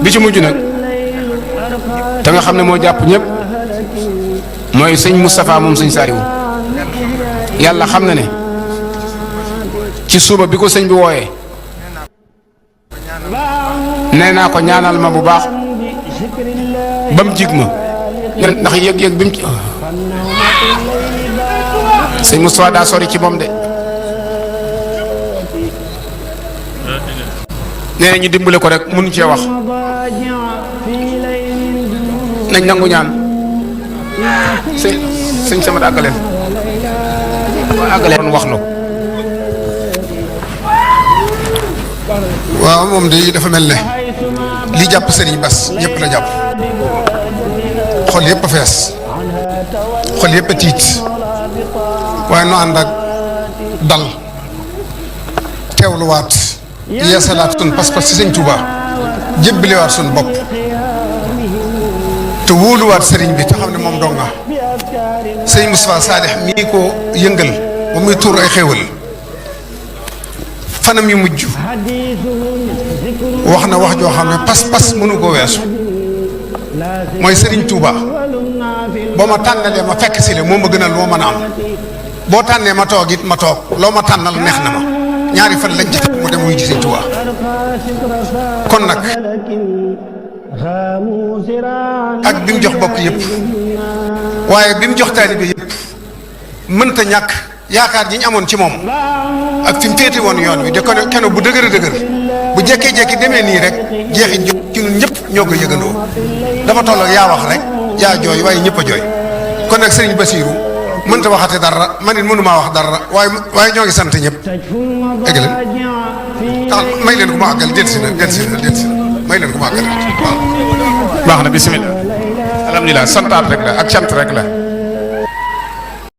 bi ci mujj nag te nga xam ne moo jàpp ñëpp mooy sëñ Moustapha moom sëñ Saliou yàlla xam na ne ci suba bi ko sëñ bi wooyee nee naa ko ñaanal ma bu baax ba mu jig ma ndax yëg-yëg bi mu ci sëñ Moustapha daa sori ci moom de nee na ñu dimbale ko rek mënu cee wax nañ nangu ñaan sëñ sama àggaleen àggaleen wax na ko waaw moom de dafa mel ne li jàpp Serigne Bass ñëpp la jàpp xol yëpp a fees xol yëpp a tiit waaye nu ànd ak dal teewluwaat yeesalaat sun pas-pas ci sëñ Touba jébbalewaat sun bopp te wóoluwaat Serigne bi te xam ne moom dong nga sëñ Moustapha Sadikh mii ko yëngal ba muy tuur ay xéewal fanam yu mujj wax na wax joo xam ne pas-pas mënu ko weesu mooy Serigne Touba boo ma tànnalee ma fekk si le moo ma gënal moo mën a am boo tànnee ma toog it ma toog loo ma tànnal neex na ma ñaari fan lañ ci mu dem wuy ci Serigne Touba kon nag ak bi mu jox bokk yëpp waaye bi mu jox taalibe yëpp mënta ñàkk yaakaar ji ñu amoon ci moom ak fi mu féete woon yoon wi de ko kenn bu dëgër a dëgër bu jekkee-jekki demee nii rek jeexit jo ci ñun ñëpp ñoo ko yëgandoo dafa toll ak yaa wax rek yaa jooy waaye ñëpp a jooy kon nag Serigne Bassirou mënta waxate dara man it mënumaa wax dara waaye ñoo ngi sant ñëpp egg leen tax may leen ko ma àggal delsi na may leen ko ma àggal waaw baax na bismillah alhamdulilah santaat rek la ak cant rek la